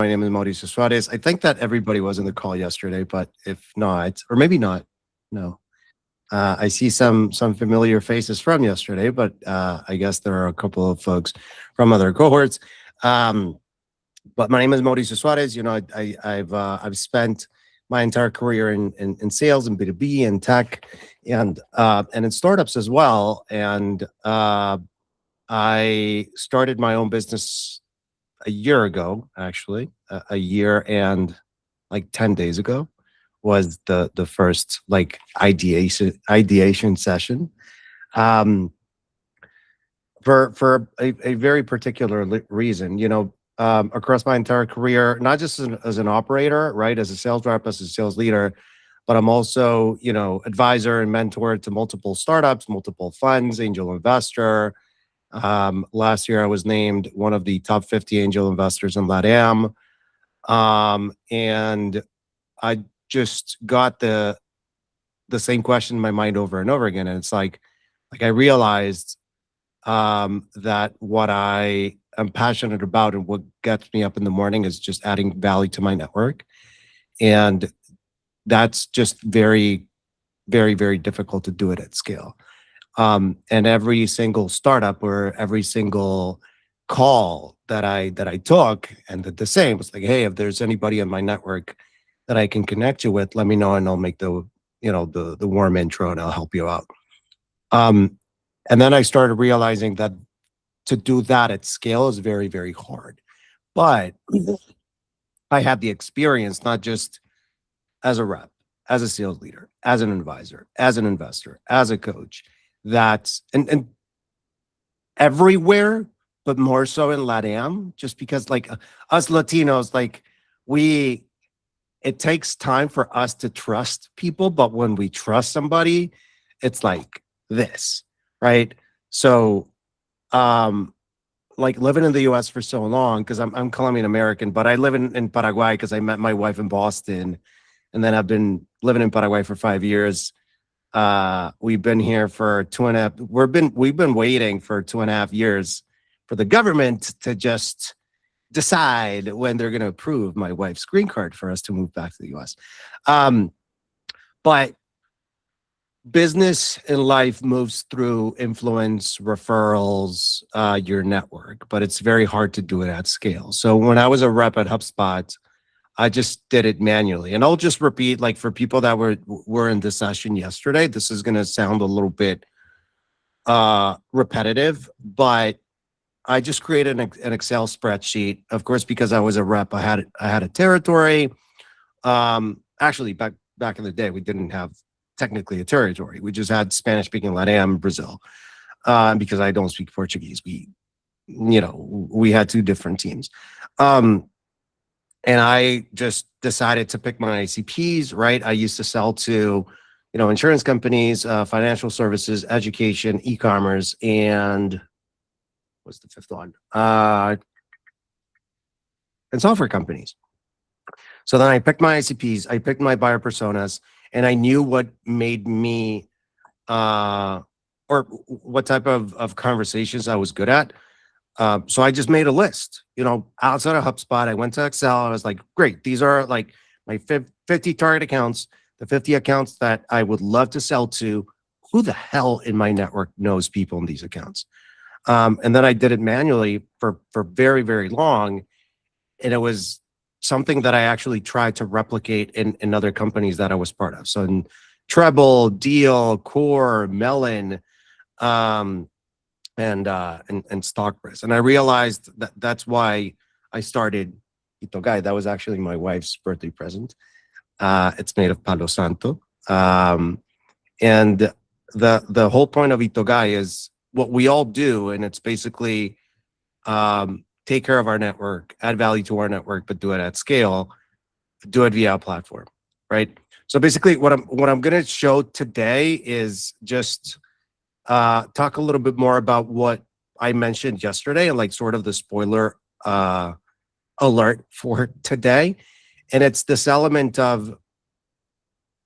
My name is Mauricio Suarez. I think that everybody was in the call yesterday, but if not, or maybe not, no. I see some familiar faces from yesterday, but I guess there are a couple of folks from other cohorts. But my name is Mauricio Suarez. I've spent my entire career in sales and B2B and tech and in startups as well. And I started my own business a year ago, actually, a year and like 10 days ago was the first like ideation session, um, for a very particular reason. Across my entire career, not just as an operator, right, as a sales rep, as a sales leader, but I'm also advisor and mentor to multiple startups, multiple funds, angel investor. Last year, I was named one of the top 50 angel investors in LatAm. And I just got the same question in my mind over and over again. And it's like I realized that what I am passionate about and what gets me up in the morning is just adding value to my network. And that's just very, very, very difficult to do it at scale. And every single startup or every single call that I took and did the same was like, hey, if there's anybody in my network that I can connect you with, let me know and I'll make the warm intro and I'll help you out. And then I started realizing that to do that at scale is very, very hard. But I had the experience, not just as a rep, as a sales leader, as an advisor, as an investor, as a coach, that's and everywhere, but more so in LatAm, just because like us Latinos, like it takes time for us to trust people, but when we trust somebody, it's like this, right? So like living in the US for so long, because I'm Colombian American, but I live in Paraguay because I met my wife in Boston, and then I've been living in Paraguay for 5 years. We've been here for 2.5. We've been waiting for 2.5 years for the government to just decide when they're going to approve my wife's green card for us to move back to the US. But business in life moves through influence, referrals, your network, but it's very hard to do it at scale. So when I was a rep at HubSpot, I just did it manually. And I'll just repeat, like for people that were in this session yesterday, this is going to sound a little bit repetitive, but I just created an Excel spreadsheet. Of course, because I was a rep, I had a territory. Actually, back in the day, we didn't have technically a territory. We just had Spanish-speaking LatAm, Brazil. Because I don't speak Portuguese, we had two different teams. And I just decided to pick my ICPs, right? I used to sell to, insurance companies, financial services, education, e-commerce, and what's the fifth one? And software companies. So then I picked my ICPs, I picked my buyer personas, and I knew what made me, or what type of conversations I was good at. So I just made a list, outside of HubSpot. I went to Excel. I was like, great. These are like my 50 target accounts, the 50 accounts that I would love to sell to. Who the hell in my network knows people in these accounts? And then I did it manually for very, very long. And it was something that I actually tried to replicate in other companies that I was part of. So in Treble, Deal, Core, Melon, and Stockpress. And I realized that that's why I started itogai. That was actually my wife's birthday present. It's made of Palo Santo. And the whole point of itogai is what we all do. And it's basically take care of our network, add value to our network, but do it at scale, do it via a platform, right? So basically what I'm going to show today is just talk a little bit more about what I mentioned yesterday and like sort of the spoiler alert for today. And it's this element of,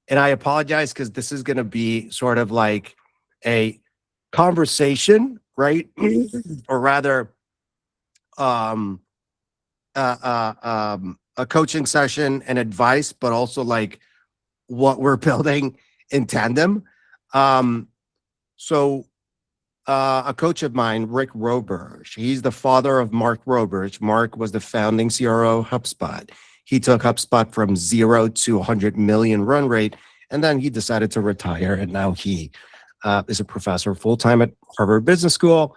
and I apologize because this is going to be sort of like a conversation, right? Or rather, a coaching session and advice, but also like what we're building in tandem. So a coach of mine, Rick Roberge, he's the father of Mark Roberge. Mark was the founding CRO of HubSpot. He took HubSpot from 0 to 100 million run rate, and then he decided to retire, and now he is a professor full-time at Harvard Business School.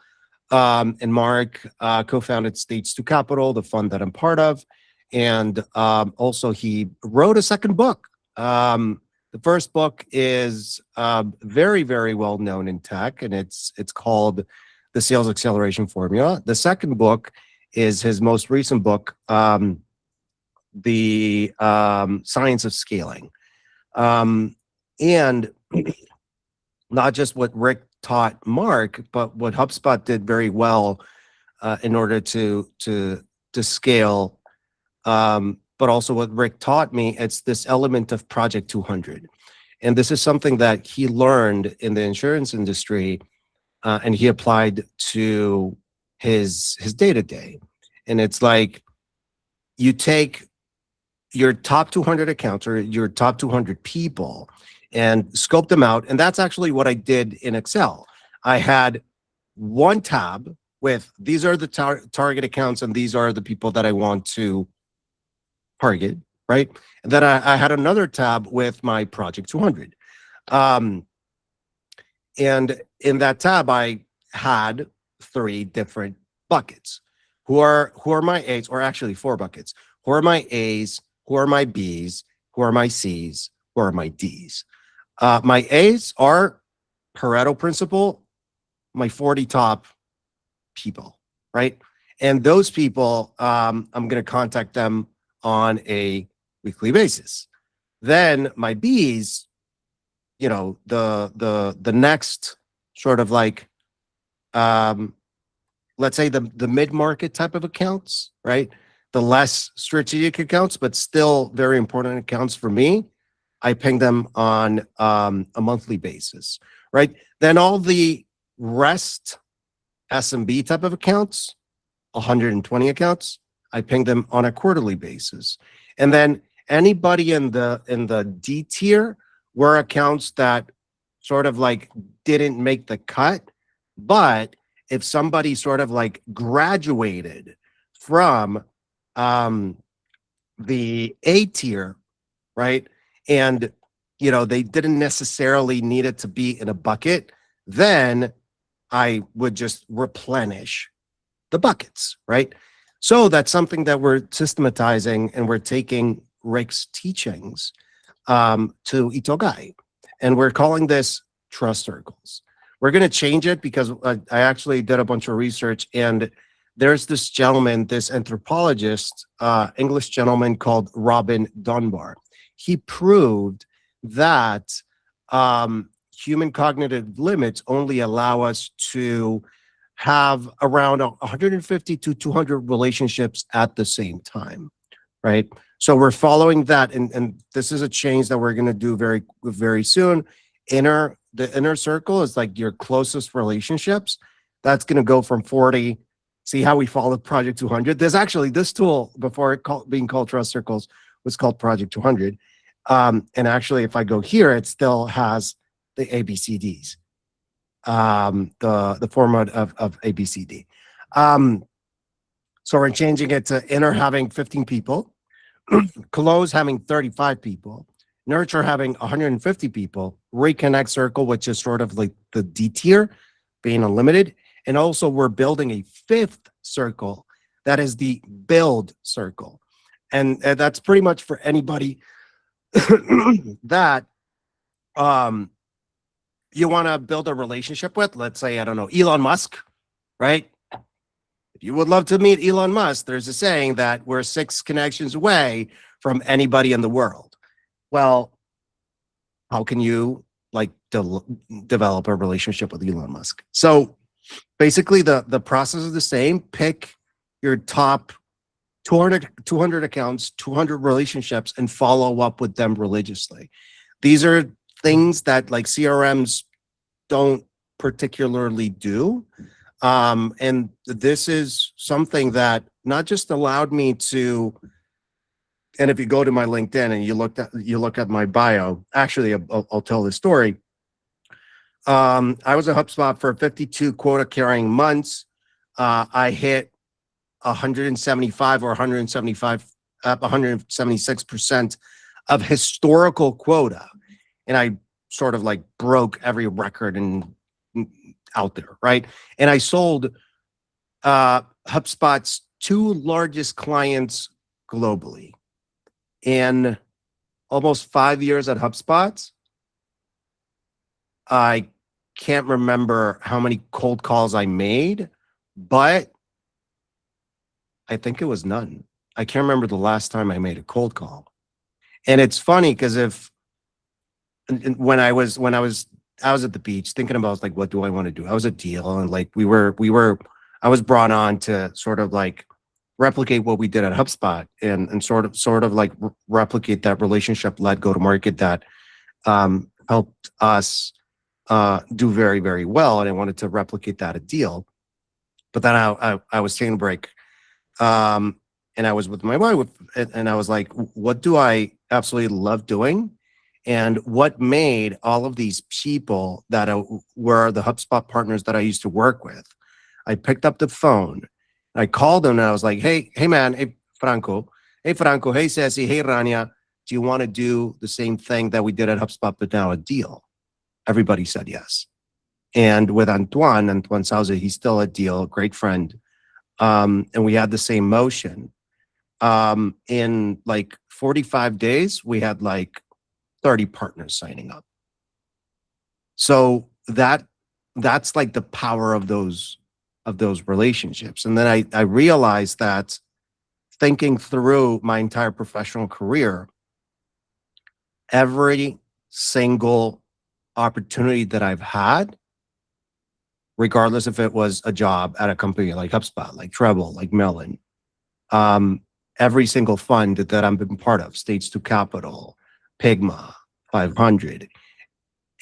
And Mark co-founded Stage 2 Capital, the fund that I'm part of. And also he wrote a second book. The first book is very, very well known in tech, and it's called The Sales Acceleration Formula. The second book is his most recent book, The Science of Scaling. And not just what Rick taught Mark, but what HubSpot did very well in order to scale. But also what Rick taught me, it's this element of Project 200. And this is something that he learned in the insurance industry, and he applied to his day-to-day. And it's like, you take your top 200 accounts or your top 200 people and scope them out. And that's actually what I did in Excel. I had one tab with, these are the target accounts and these are the people that I want to target, right? And then I had another tab with my Project 200. And in that tab, I had 3 different buckets. Who are my A's, or actually 4 buckets. Who are my A's? Who are my B's? Who are my C's? Who are my D's? My A's are Pareto principle, my 40 top people, right? And those people, I'm going to contact them on a weekly basis. Then my B's, you know, the next sort of like, let's say the mid-market type of accounts, right? The less strategic accounts, but still very important accounts for me, I ping them on a monthly basis, right? Then all the rest SMB type of accounts, 120 accounts, I ping them on a quarterly basis. And then anybody in the D tier were accounts that sort of like didn't make the cut, but if somebody sort of like graduated from the A tier, right? And, you know, they didn't necessarily need it to be in a bucket, then I would just replenish the buckets, right? So that's something that we're systematizing, and we're taking Rick's teachings to itogai. And we're calling this trust circles. We're going to change it because I actually did a bunch of research, and there's this gentleman, this anthropologist, English gentleman called Robin Dunbar. He proved that human cognitive limits only allow us to have around 150 to 200 relationships at the same time, right? So we're following that, and this is a change that we're going to do very, very soon. The inner circle is like your closest relationships. That's going to go from 40. See how we followed Project 200? There's actually this tool before it being called Trust Circles was called Project 200. And actually, if I go here, it still has the ABCDs, the format of ABCD. So we're changing it to inner having 15 people, close having 35 people, nurture having 150 people, reconnect circle, which is sort of like the D tier, being unlimited. And also we're building a 5th circle that is the build circle. And that's pretty much for anybody that you want to build a relationship with. Let's say, I don't know, Elon Musk, right? If you would love to meet Elon Musk, there's a saying that we're 6 connections away from anybody in the world. Well, how can you like develop a relationship with Elon Musk? So basically the process is the same. Pick your top 200 accounts, 200 relationships, and follow up with them religiously. These are things that like CRMs don't particularly do. And this is something that allowed me to, and if you go to my LinkedIn and you look at my bio, actually, I'll tell the story. I was a HubSpot for 52 quota carrying months. I hit 175 or 176% of historical quota. And I sort of like broke every record out there, right? And I sold HubSpot's 2 largest clients globally. In almost 5 years at HubSpot, I can't remember how many cold calls I made, but I think it was none. I can't remember the last time I made a cold call. And it's funny because when I was at the beach thinking about like, what do I want to do? I was a deal, and like I was brought on to sort of like replicate what we did at HubSpot and sort of like replicate that relationship-led go-to-market that helped us do very, very well. And I wanted to replicate that at Deal. But then I was taking a break. And I was with my wife, and I was like, what do I absolutely love doing? And what made all of these people that were the HubSpot partners that I used to work with? I picked up the phone. I called them and I was like, hey man, hey Franco, hey Ceci, hey Rania, do you want to do the same thing that we did at HubSpot, but now a Deal? Everybody said yes. And with Antoine Sauze, he's still a Deal, great friend. And we had the same motion. In like 45 days, we had like 30 partners signing up. So that's like the power of those relationships. And then I realized that thinking through my entire professional career, every single opportunity that I've had, regardless if it was a job at a company like HubSpot, like Treble, like Melon, every single fund that I've been part of, Stage 2 Capital, Pygma, 500,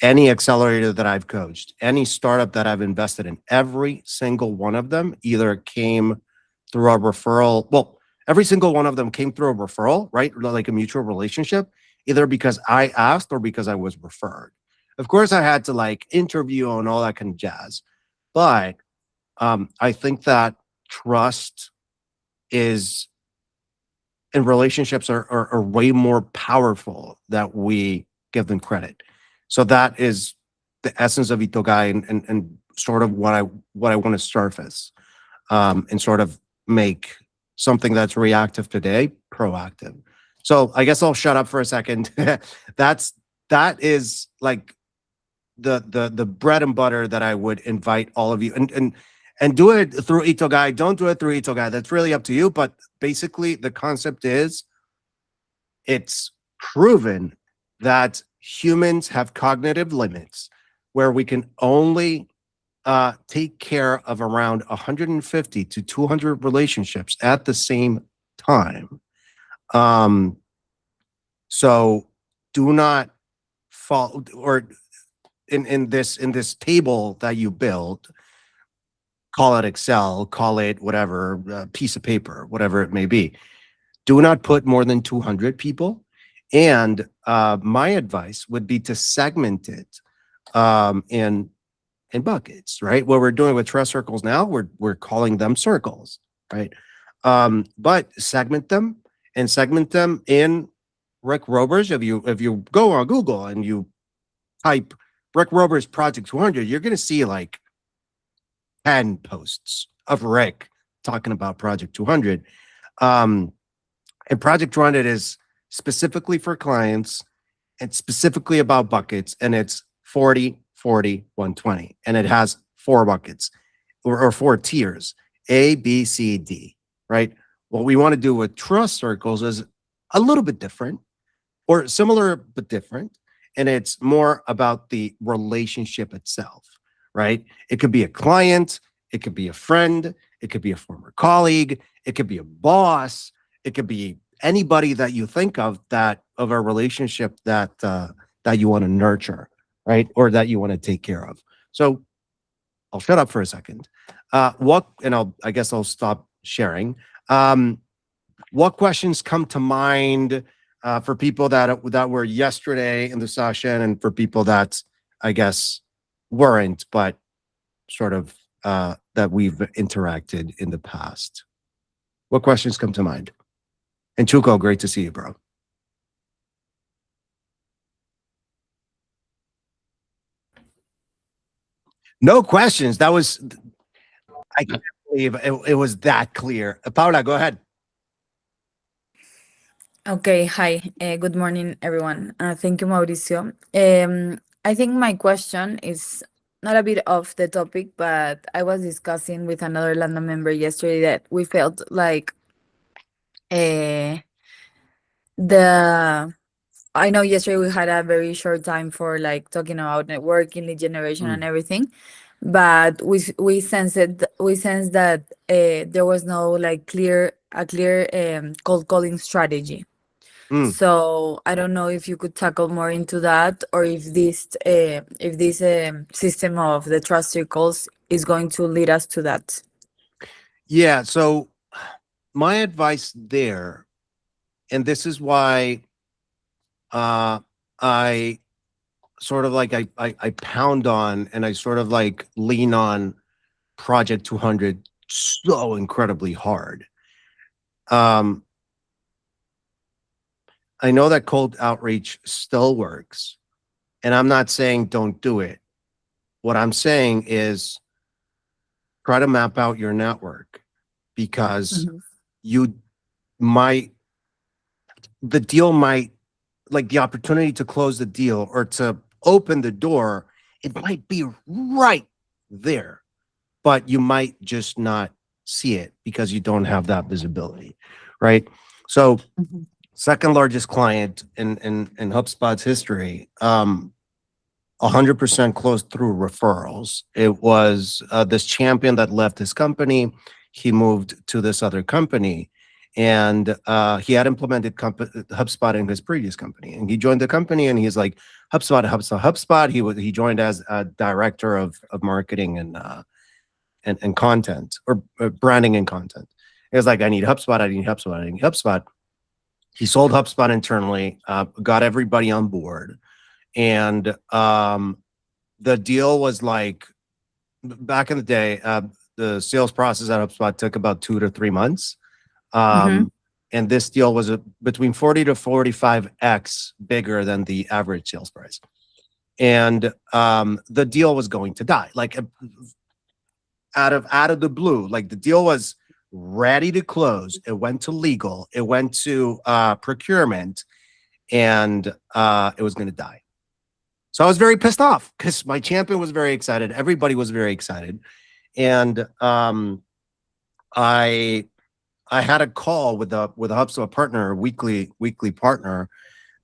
any accelerator that I've coached, any startup that I've invested in, every single one of them either came through a referral. Well, every single one of them came through a referral, right? Like a mutual relationship, either because I asked or because I was referred. Of course, I had to like interview and all that kind of jazz. But I think that trust is, and relationships are way more powerful that we give them credit. So that is the essence of itogai and sort of what I want to surface and sort of make something that's reactive today proactive. So I guess I'll shut up for a second. That is like the bread and butter that I would invite all of you and do it through itogai. Don't do it through itogai. That's really up to you. But basically the concept is, it's proven that humans have cognitive limits where we can only take care of around 150 to 200 relationships at the same time. So do not fall, or in this table that you build, call it Excel, call it whatever, piece of paper, whatever it may be. Do not put more than 200 people. And my advice would be to segment it in buckets, right? What we're doing with trust circles now, we're calling them circles, right? But segment them in Rick Roberts. If you go on Google and you type Rick Roberts Project 200, you're going to see like 10 posts of Rick talking about Project 200. And Project 200 is specifically for clients and specifically about buckets, and it's 40, 40, 120. And it has 4 buckets or 4 tiers, A, B, C, D, right? What we want to do with trust circles is a little bit different, or similar but different. And it's more about the relationship itself, right? It could be a client, it could be a friend, it could be a former colleague, it could be a boss, it could be anybody that you think of that of a relationship that that you want to nurture, right? Or that you want to take care of. So I'll shut up for a second. I guess I'll stop sharing. What questions come to mind for people that were yesterday in the session, and for people that I guess weren't, but sort of that we've interacted in the past? What questions come to mind? And Chuko, great to see you, bro. No questions. That was, I can't believe it was that clear. Paula, go ahead. Okay, hi. Good morning, everyone. Thank you, Mauricio. I think my question is not a bit off the topic, but I was discussing with another Landa member yesterday that we felt like uh, the I know yesterday we had a very short time for like talking about networking, lead generation, and everything, but we sensed that there was no like clear cold calling strategy. So I don't know if you could tackle more into that, or if this system of the trust circles is going to lead us to that. Yeah. So my advice there, and this is why I sort of like I pound on, and I sort of like lean on Project 200 so incredibly hard. I know that cold outreach still works, and I'm not saying don't do it. What I'm saying is try to map out your network, because you might, the deal might, like the opportunity to close the deal or to open the door, it might be right there, but you might just not see it because you don't have that visibility, right? So, second largest client in HubSpot's history, 100% closed through referrals. It was this champion that left his company. He moved to this other company, and he had implemented HubSpot in his previous company. And he joined the company, and he's like, HubSpot, HubSpot, HubSpot. He joined as a director of marketing and content, or branding and content. He was like, I need HubSpot, I need HubSpot, I need HubSpot. He sold HubSpot internally, got everybody on board. And the deal was like, back in the day, the sales process at HubSpot took about 2 to 3 months. And this deal was between 40 to 45x bigger than the average sales price. And the deal was going to die, like out of the blue. Like the deal was ready to close. It went to legal. It went to procurement, and it was going to die. So I was very pissed off because my champion was very excited. Everybody was very excited. And I had a call with a HubSpot partner, a weekly partner,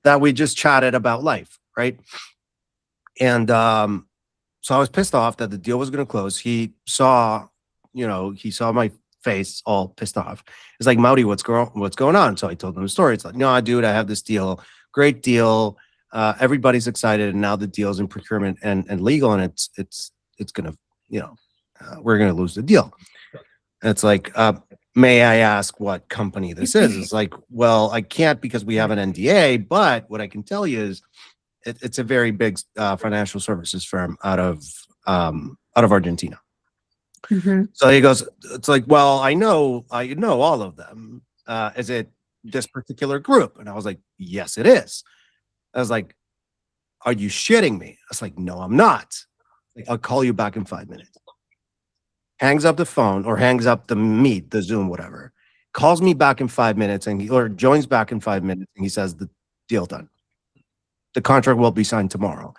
that we just chatted about life, right? And so I was pissed off that the deal was going to close. He saw my face all pissed off. It's like, Mauri, what's going on? So I told him the story. It's like, no, dude, I have this deal, great deal. Everybody's excited, and now the deal's in procurement and legal, and it's gonna, we're gonna lose the deal. And it's like, may I ask what company this is? It's like, well, I can't because we have an NDA, but what I can tell you is it's a very big financial services firm out of Argentina. So he goes, it's like, well, I know all of them. Is it this particular group? And I was like, yes, it is. I was like, are you shitting me? I was like, no, I'm not. Like, I'll call you back in 5 minutes. Hangs up the phone, or hangs up the meet, the Zoom, whatever. Calls me back in 5 minutes, or joins back in 5 minutes, and he says, the deal done. The contract will be signed tomorrow.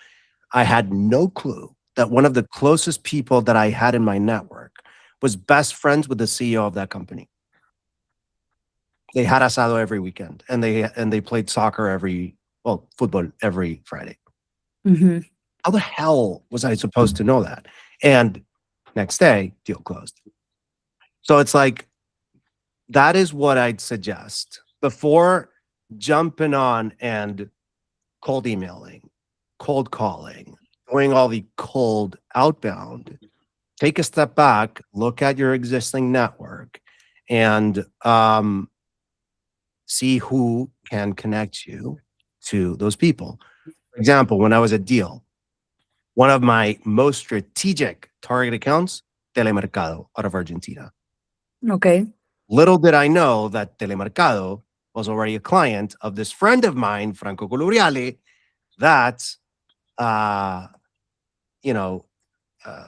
I had no clue that one of the closest people that I had in my network was best friends with the CEO of that company. They had asado every weekend, and they played soccer football every Friday. How the hell was I supposed to know that? And next day, deal closed. So it's like, that is what I'd suggest before jumping on and cold emailing, cold calling, doing all the cold outbound. Take a step back, look at your existing network, and see who can connect you to those people. For example, when I was at Deal, one of my most strategic target accounts, Telemercado out of Argentina. Okay. Little did I know that Telemercado was already a client of this friend of mine, Franco Coluriale, that,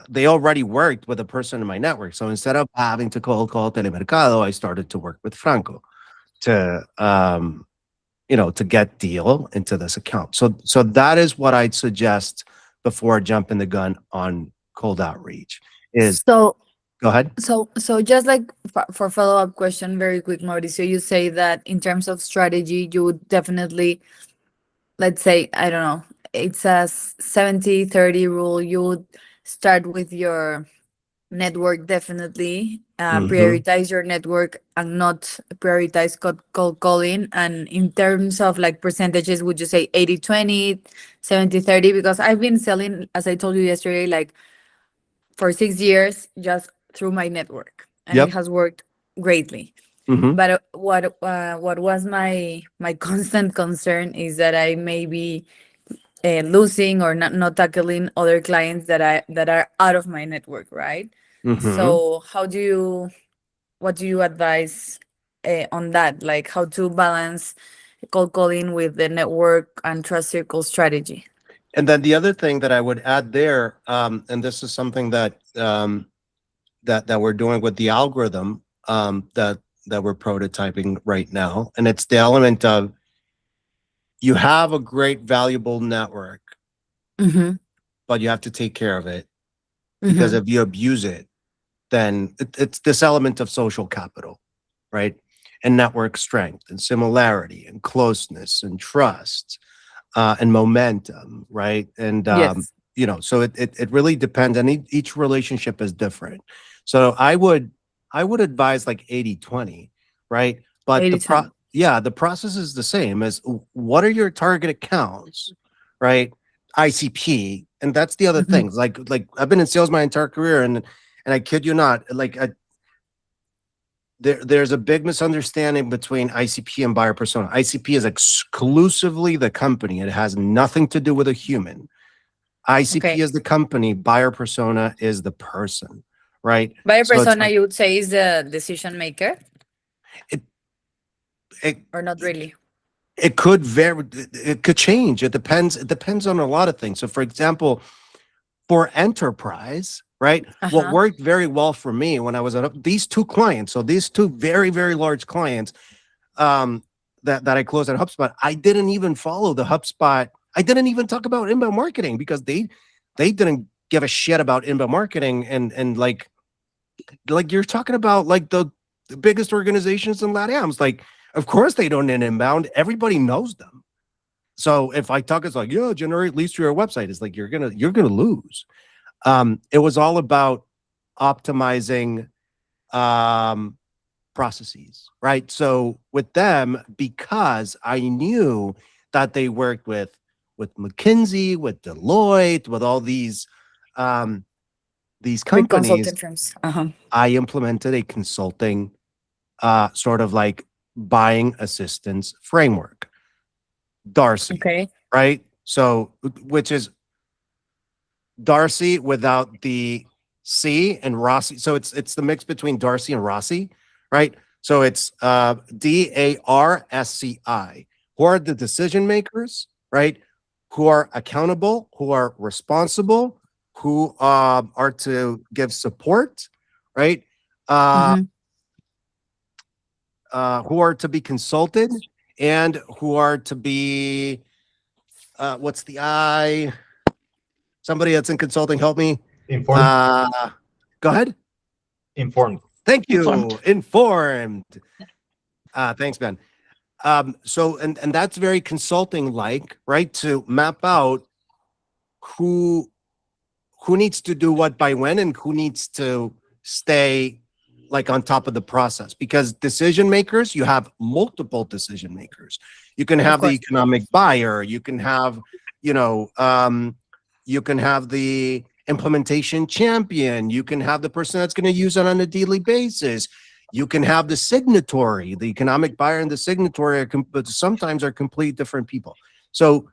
they already worked with a person in my network. So instead of having to call Telemercado, I started to work with Franco to, to get Deal into this account. So that is what I'd suggest before jumping the gun on cold outreach is So go ahead. so just like for follow-up question, very quick, Mauricio, you say that in terms of strategy, you would definitely, let's say, I don't know, it's a 70-30 rule. You would start with your network, definitely prioritize your network and not prioritize cold calling. And in terms of like percentages, would you say 80-20, 70-30? Because I've been selling, as I told you yesterday, like for 6 years just through my network, and it Yep. has worked greatly. Mhm. But what was my constant concern is that I may be losing or not tackling other clients that are out of my network, right? Mhm. So what do you advise on that? Like how to balance cold calling with the network and trust circle strategy? And then the other thing that I would add there, and this is something that that we're doing with the algorithm that we're prototyping right now, and it's the element of you have a great, valuable network, Mm-hmm. but you have to take care of it because Mm-hmm. if you abuse it, then it's this element of social capital, right? And network strength and similarity and closeness and trust and momentum, right? And Yes. so it really depends, and each relationship is different. So I would advise like 80-20, right? But 80-20. the process is the same as what are your target accounts, right? ICP, and that's the other Mm-hmm. thing. Like I've been in sales my entire career, and I kid you not, like there's a big misunderstanding between ICP and buyer persona. ICP is exclusively the company. It has nothing to do with a human. ICP Okay. is the company, buyer persona is the person, right? Buyer So it's persona, like you would say, is the decision maker, it it or not really? it could vary, it could change. It depends on a lot of things. So for example, for enterprise, right? What Uh-huh. worked very well for me when I was at these two clients, so these two very, very large clients, um, that I closed at HubSpot, I didn't even follow the HubSpot. I didn't even talk about inbound marketing because they didn't give a shit about inbound marketing and like you're talking about like the biggest organizations in LatAm. It's like, of course they don't in inbound. Everybody knows them. So if I talk, it's like, yeah, generate leads to your website. It's like you're gonna lose. It was all about optimizing processes, right? So with them, because I knew that they worked with McKinsey, with Deloitte, with all these Big companies, consulting firms. Uh-huh. I implemented a consulting sort of like buying assistance framework, Darcy, Okay. right? So which is Darcy without the C and Rossi. So it's the mix between Darcy and Rossi, right? So it's DARSCI. Who are the decision makers, right? Who are accountable, who are responsible, who are to give support, right? Uh, Mm-hmm. who are to be consulted, and who are to be what's the I? Somebody that's in consulting, help me. Informed. Go ahead. Informed. Thank you. Informed. Informed. Thanks, Ben. So and that's very consulting like, right? To map out who needs to do what by when and who needs to stay like on top of the process, because decision makers, you have multiple decision makers. You can Of have the course. economic buyer, you can have, you can have the implementation champion, you can have the person that's going to use it on a daily basis, You can have the signatory, the economic buyer and the signatory, but sometimes are complete different people. So,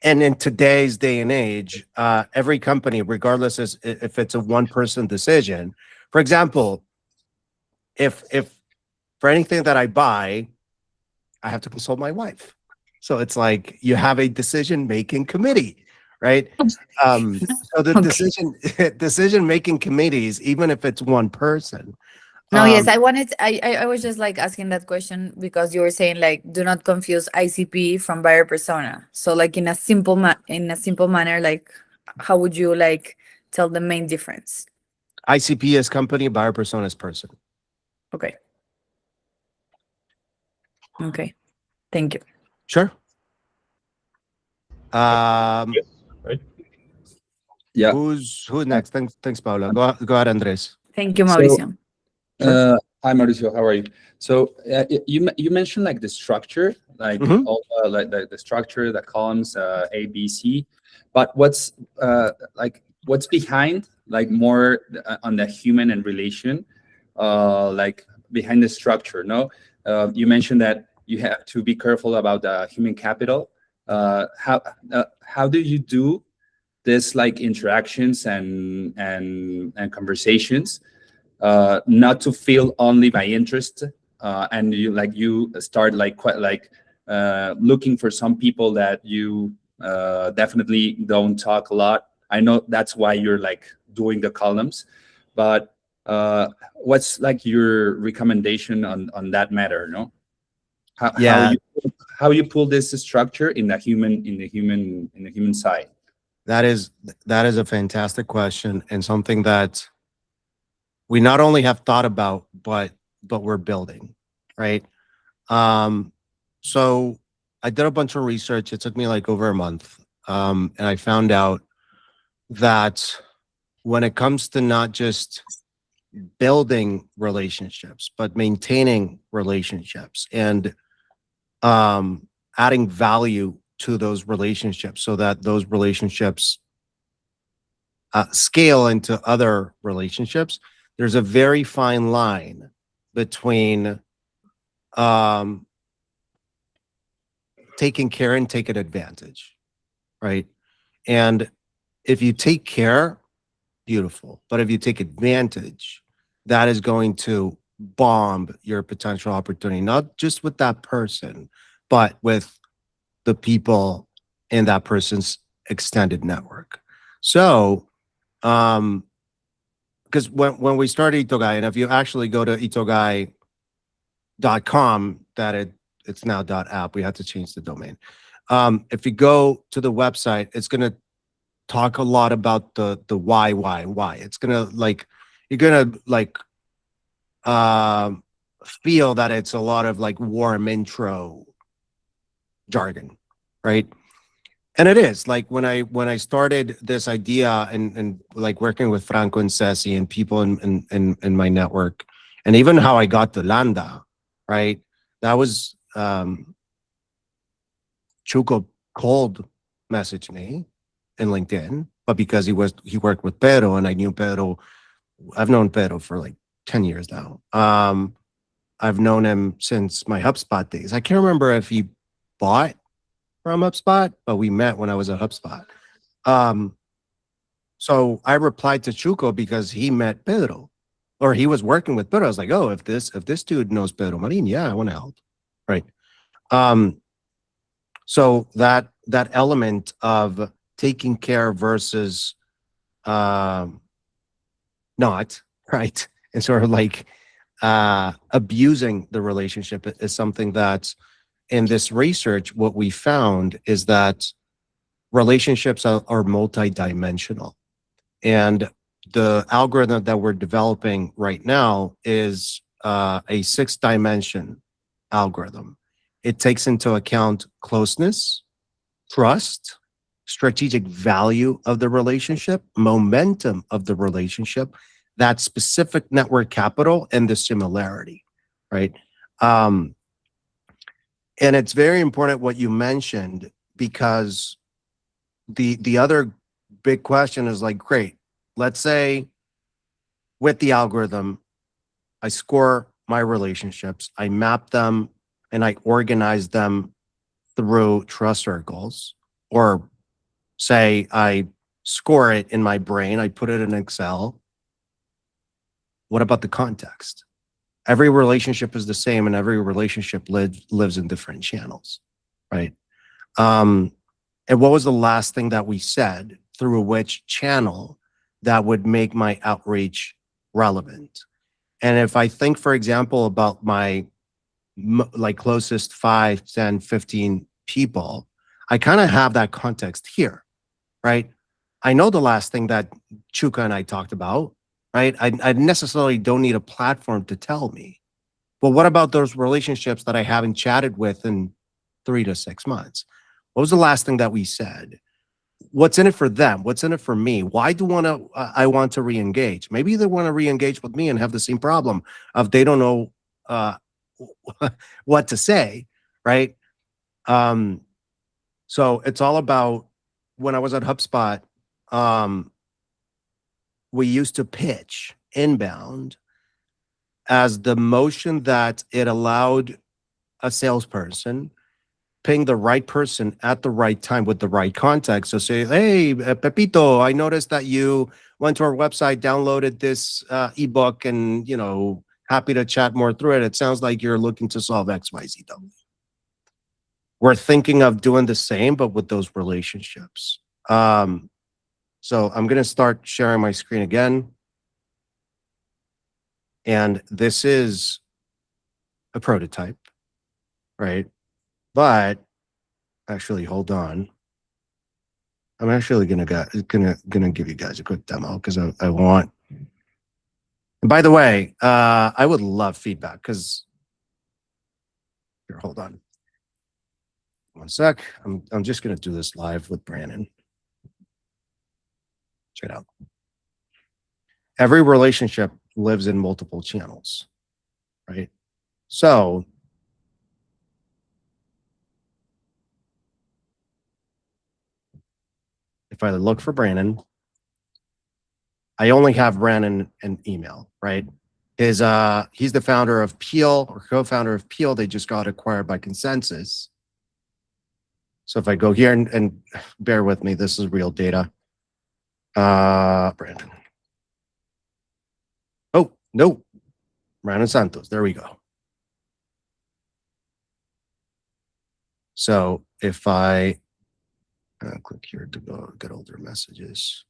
and in today's day and age, every company, regardless if it's a one-person decision, for example, if for anything that I buy, I have to consult my wife. So it's like you have a decision-making committee, right? So the decision-making committees, even if it's one person. No, yes, I wanted. I was just like asking that question because you were saying like do not confuse ICP from buyer persona. So like in a simple manner, like how would you like tell the main difference? ICP is company, buyer persona is person. Okay. Okay. Thank you. Sure. Right? Yeah. Who's next? Thanks, Paula. Go ahead, Andres. Thank you, So, Mauricio. Hi Mauricio, how are you? So you mentioned like the structure, like Mhm. all like the structure, the columns, A, B, C, but what's behind, like more on the human and relation, like behind the structure? No, you mentioned that you have to be careful about the human capital. How do you do this, like interactions and conversations? Not to feel only by interest, and you start like quite like looking for some people that you definitely don't talk a lot. I know that's why you're like doing the columns, but what's like your recommendation on that matter? No, Yeah. how you pull this structure in the human side? That is a fantastic question, and something that we not only have thought about, but we're building, right? So I did a bunch of research. It took me like over a month. And I found out that when it comes to not just building relationships, but maintaining relationships and adding value to those relationships so that those relationships scale into other relationships, there's a very fine line between taking care and taking advantage, right? And if you take care, beautiful. But if you take advantage, that is going to bomb your potential opportunity, not just with that person, but with the people in that person's extended network. So, because when we started Itogai, and if you actually go to itogai.com, it's now .app, we had to change the domain. If you go to the website, it's going to talk a lot about the why. It's going to like, you're going to like feel that it's a lot of like warm intro jargon, right? And it is like when I started this idea and like working with Franco and Ceci and people in my network, and even how I got to Landa, right? That was Chuco cold messaged me in LinkedIn, but because he worked with Pedro and I knew Pedro, I've known Pedro for like 10 years now. I've known him since my HubSpot days. I can't remember if he bought from HubSpot, but we met when I was at HubSpot. So I replied to Chuco because he met Pedro, or he was working with Pedro. I was like, oh, if this dude knows Pedro Marin, yeah, I want to help, right? So that element of taking care versus not, right, and sort of like abusing the relationship is something that in this research, what we found is that relationships are multidimensional. And the algorithm that we're developing right now is a 6-dimension algorithm. It takes into account closeness, trust, strategic value of the relationship, momentum of the relationship, that specific network capital, and the similarity, right? And it's very important what you mentioned, because the other big question is like, great, let's say with the algorithm, I score my relationships, I map them, and I organize them through trust circles, or say I score it in my brain, I put it in Excel. What about the context? Every relationship is the same, and every relationship lives in different channels, right? And what was the last thing that we said through which channel that would make my outreach relevant? And if I think, for example, about my like closest 5, 10, 15 people, I kind of have that context here, right? I know the last thing that Chuka and I talked about, right? I necessarily don't need a platform to tell me. But what about those relationships that I haven't chatted with in 3 to 6 months? What was the last thing that we said? What's in it for them? What's in it for me? Why do I want to re-engage? Maybe they want to re-engage with me and have the same problem of they don't know what to say, right? So it's all about, when I was at HubSpot, we used to pitch inbound as the motion that it allowed a salesperson ping the right person at the right time with the right context. So say, hey, Pepito, I noticed that you went to our website, downloaded this ebook, and happy to chat more through it. It sounds like you're looking to solve XYZ. We're thinking of doing the same, but with those relationships. So I'm going to start sharing my screen again. And this is a prototype, right? But actually, hold on. I'm actually gonna give you guys a quick demo because I want. And by the way, I would love feedback because here, hold on. One sec. I'm just gonna do this live with Brandon. Check it out. Every relationship lives in multiple channels, right? So if I look for Brandon, I only have Brandon in email, right? He's the founder of Peel, or co-founder of Peel. They just got acquired by Consensus. So if I go here and bear with me, this is real data. Brandon. Oh, no. Brandon Santos. There we go. So if I click here to go get older messages.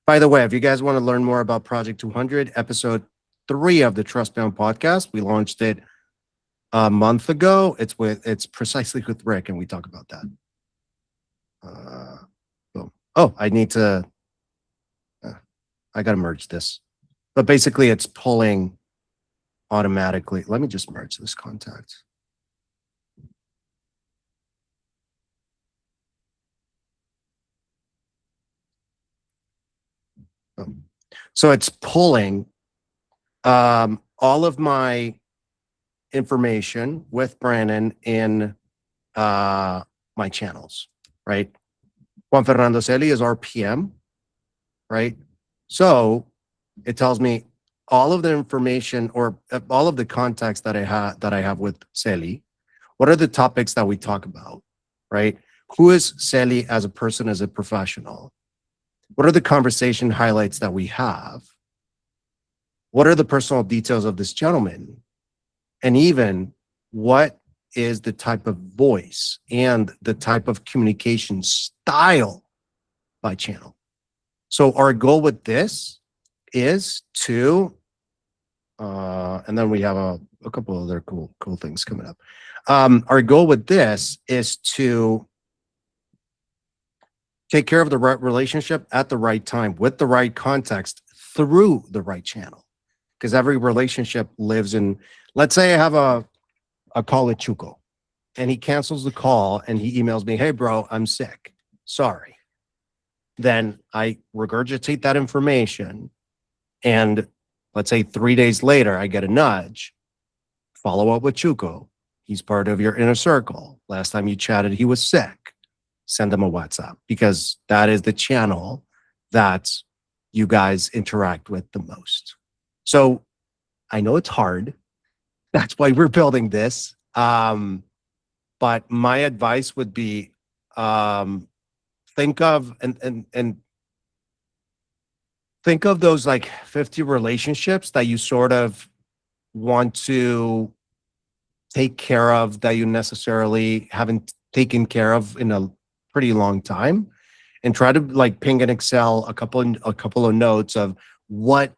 By the way, if you guys want to learn more about Project 200, episode 3 of the Trustbound Podcast, we launched it a month ago. It's precisely with Rick, and we talk about that. Boom. Oh, I need to. I got to merge this, but basically, it's pulling automatically. Let me just merge this contact. So it's pulling all of my information with Brandon in my channels, right? Juan Fernando Celi is our PM, right? So it tells me all of the information, or all of the contacts that I have with Celi. What are the topics that we talk about, right? Who is Celi as a person, as a professional? What are the conversation highlights that we have? What are the personal details of this gentleman? And even what is the type of voice and the type of communication style by channel? So our goal with this is to, and then we have a couple other cool things coming up. Our goal with this is to take care of the right relationship at the right time with the right context through the right channel. Because every relationship lives in, let's say I have a call with Chuco and he cancels the call and he emails me, hey bro, I'm sick. Sorry. Then I regurgitate that information. And let's say 3 days later, I get a nudge, follow up with Chuco. He's part of your inner circle. Last time you chatted, he was sick. Send them a WhatsApp, because that is the channel that you guys interact with the most. So I know it's hard. That's why we're building this. But my advice would be, think of and think of those like 50 relationships that you sort of want to take care of that you necessarily haven't taken care of in a pretty long time, and try to like ping in Excel a couple of notes of why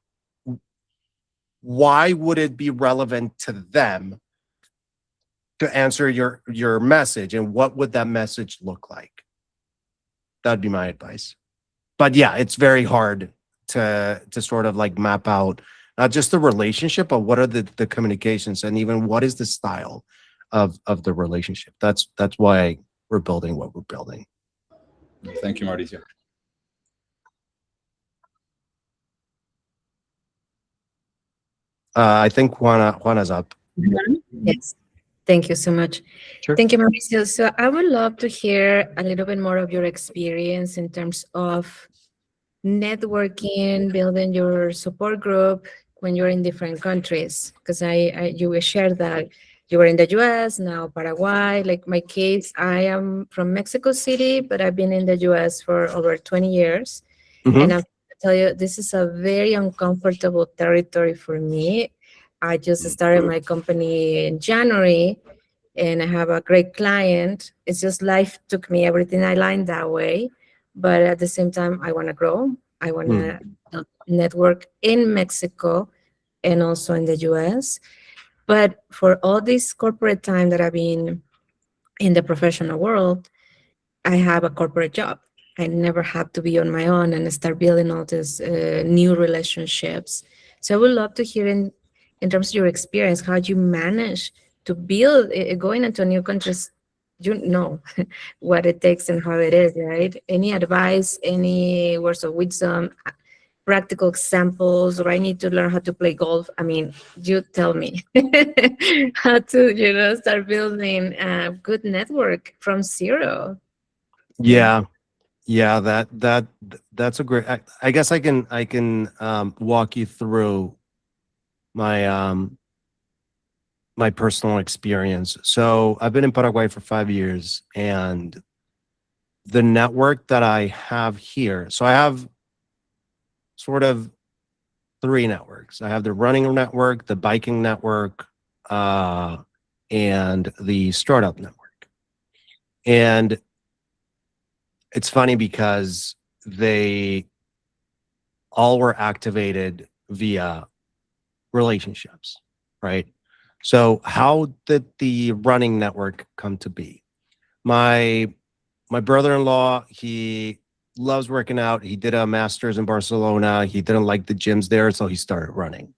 would it be relevant to them to answer your message, and what would that message look like? That'd be my advice. But yeah, it's very hard to sort of like map out not just the relationship, but what are the communications, and even what is the style of the relationship. That's why we're building what we're building. Thank you, Mauricio. I think Juana's up. Yes. Thank you so much. Sure. Thank you, Mauricio. So I would love to hear a little bit more of your experience in terms of networking, building your support group when you're in different countries. Because you shared that you were in the US, now Paraguay. Like my case, I am from Mexico City, but I've been in the US for over 20 years. Mhm. And I tell you, this is a very uncomfortable territory for me. I just started my company in January, and I have a great client. It's just life took me everything I lined that way. But at the same time, I want to grow. I want to network in Mexico and also in the US. But for all this corporate time that I've been in the professional world, I have a corporate job. I never had to be on my own and start building all these new relationships. So I would love to hear in terms of your experience, how you manage to build, going into new countries, you know what it takes and how it is, right? Any advice, any words of wisdom, practical examples, or I need to learn how to play golf. I mean, you tell me how to, start building a good network from zero. Yeah. That's a great. I guess I can walk you through my my personal experience. So I've been in Paraguay for 5 years, and the network that I have here. So I have sort of 3 networks. I have the running network, the biking network, and the startup network. And it's funny because they all were activated via relationships, right? So how did the running network come to be? My brother-in-law, he loves working out. He did a master's in Barcelona. He didn't like the gyms there, so he started running.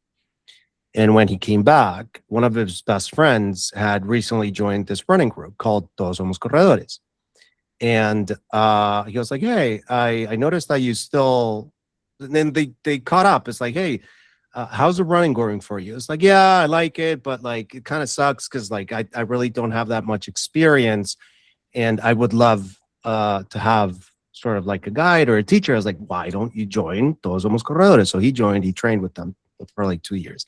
And when he came back, one of his best friends had recently joined this running group called Todos Somos Corredores. And he was like, hey, I noticed that you still, and then they caught up. It's like, hey, how's the running going for you? It's like, yeah, I like it, but like, it kind of sucks because like, I really don't have that much experience, and I would love to have sort of like a guide or a teacher. I was like, why don't you join Todos Somos Corredores? So he joined, he trained with them for like 2 years.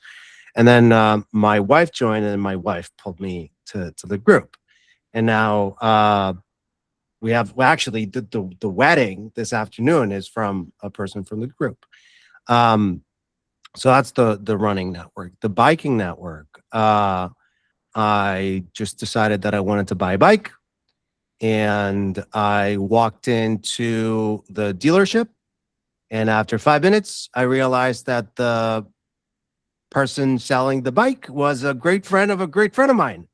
And then my wife joined, and my wife pulled me to the group. And now actually the wedding this afternoon is from a person from the group. So that's the running network. The biking network, I just decided that I wanted to buy a bike, and I walked into the dealership, and after 5 minutes, I realized that the person selling the bike was a great friend of mine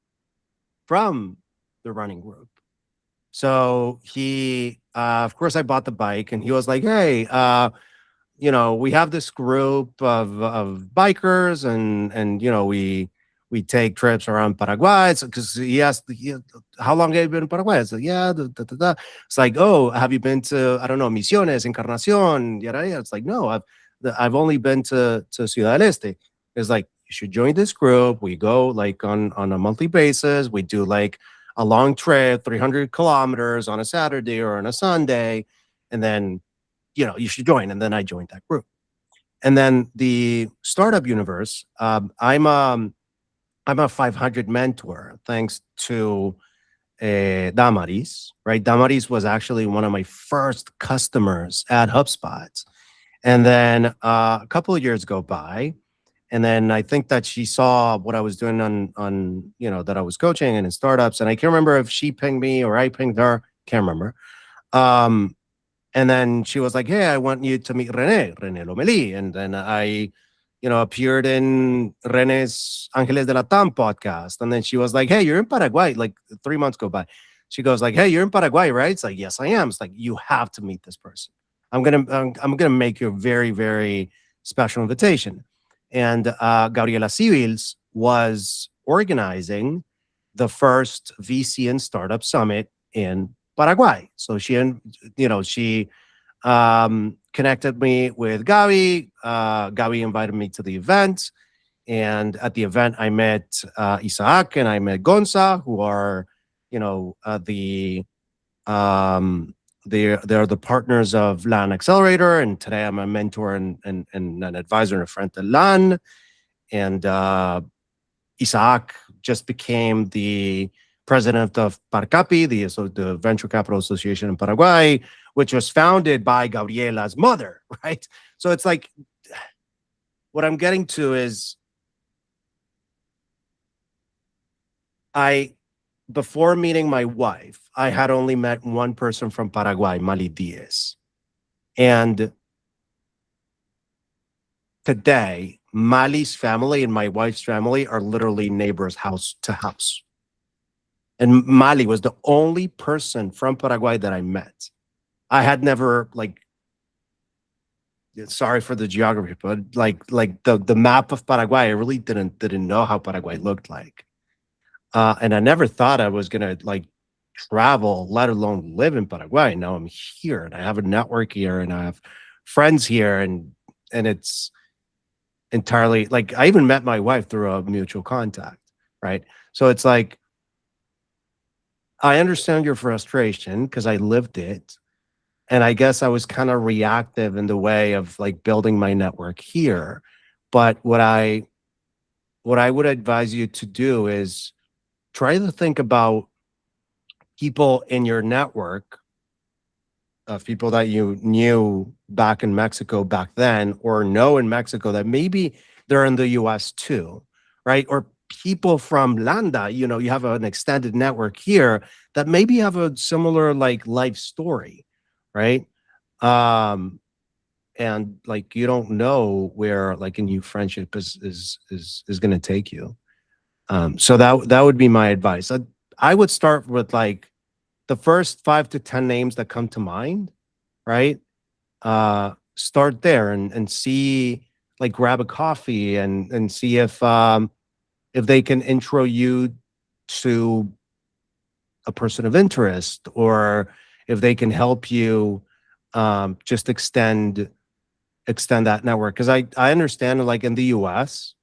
from the running group. So he, of course, I bought the bike, and he was like, hey, we have this group of bikers, and we take trips around Paraguay. Because he asked, how long have you been in Paraguay? I said, yeah. It's like, oh, have you been to, I don't know, Misiones, Encarnacion, yada yada? It's like, no, I've only been to Ciudad del Este. It's like, you should join this group. We go like on a monthly basis. We do like a long trip, 300 kilometers on a Saturday or on a Sunday, and then you should join. And then I joined that group. And then the startup universe, I'm a 500 mentor thanks to Damaris, right? Damaris was actually one of my first customers at HubSpot. And then a couple of years go by, and then I think that she saw what I was doing on that I was coaching and in startups, and I can't remember if she pinged me or I pinged her, can't remember. And then she was like, "Hey, I want you to meet René Lomeli," and then I appeared in René's Ángeles de LatAm podcast. And then she was like, "Hey, you're in Paraguay." Like 3 months go by. She goes like, "Hey, you're in Paraguay, right?" It's like, "Yes, I am." It's like, "You have to meet this person. I'm gonna make you a very, very special invitation." And Gabriela Civils was organizing the first VC and startup summit in Paraguay. So she connected me with Gabi. Gabi invited me to the event. And at the event, I met Isaac and I met Gonza, who are, they're the partners of LAN Accelerator. And today I'm a mentor and an advisor and a friend to LAN. And Isaac just became the president of Parcapi, the Venture Capital Association in Paraguay, which was founded by Gabriela's mother, right? So it's like, what I'm getting to is, before meeting my wife, I had only met one person from Paraguay, Mali Diaz. And today, Mali's family and my wife's family are literally neighbors house to house. And Mali was the only person from Paraguay that I met. I had never, sorry for the geography, but the map of Paraguay, I really didn't know how Paraguay looked like. And I never thought I was gonna travel, let alone live in Paraguay. Now I'm here and I have a network here and I have friends here, and it's entirely I even met my wife through a mutual contact, right? So it's like, I understand your frustration because I lived it. And I guess I was kind of reactive in the way of building my network here. But what I would advise you to do is try to think about people in your network, of people that you knew back in Mexico back then, or know in Mexico that maybe they're in the US too, right? Or people from Landa, you have an extended network here that maybe have a similar life story, right? And you don't know where a new friendship is going to take you. So that would be my advice. I would start with the first 5 to 10 names that come to mind, right? Start there and see, grab a coffee and see if they can intro you to a person of interest, or if they can help you just extend that network. Because I understand in the US,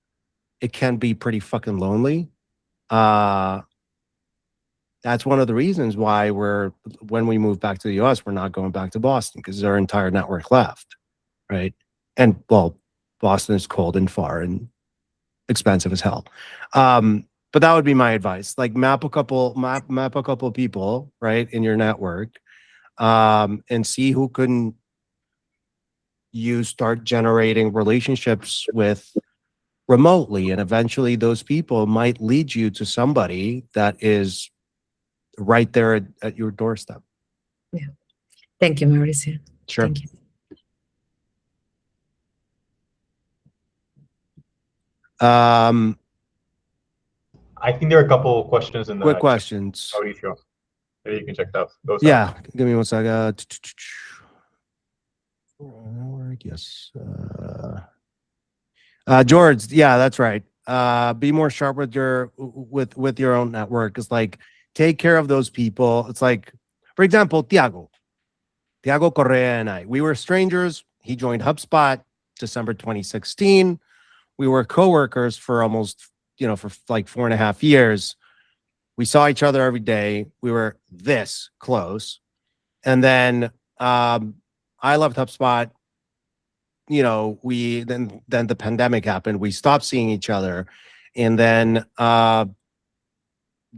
it can be pretty fucking lonely. That's one of the reasons why when we move back to the US, we're not going back to Boston, because our entire network left, right? And well, Boston is cold and far and expensive as hell. But that would be my advice. Map a couple people, right, in your network, and see who can you start generating relationships with remotely. And eventually those people might lead you to somebody that is right there at your doorstep. Yeah. Thank you, Mauricio. Sure. Thank you. I think there are a couple of questions in the Quick questions. Mauricio. Maybe you can check those out. Yeah, give me one second. Yes. George, yeah, that's right. Be more sharp with your own network. It's take care of those people. It's for example, Tiago Correa and I, we were strangers. He joined HubSpot December 2016. We were coworkers for almost, for 4.5 years. We saw each other every day. We were this close. And then I loved HubSpot. You know, then the pandemic happened. We stopped seeing each other, and then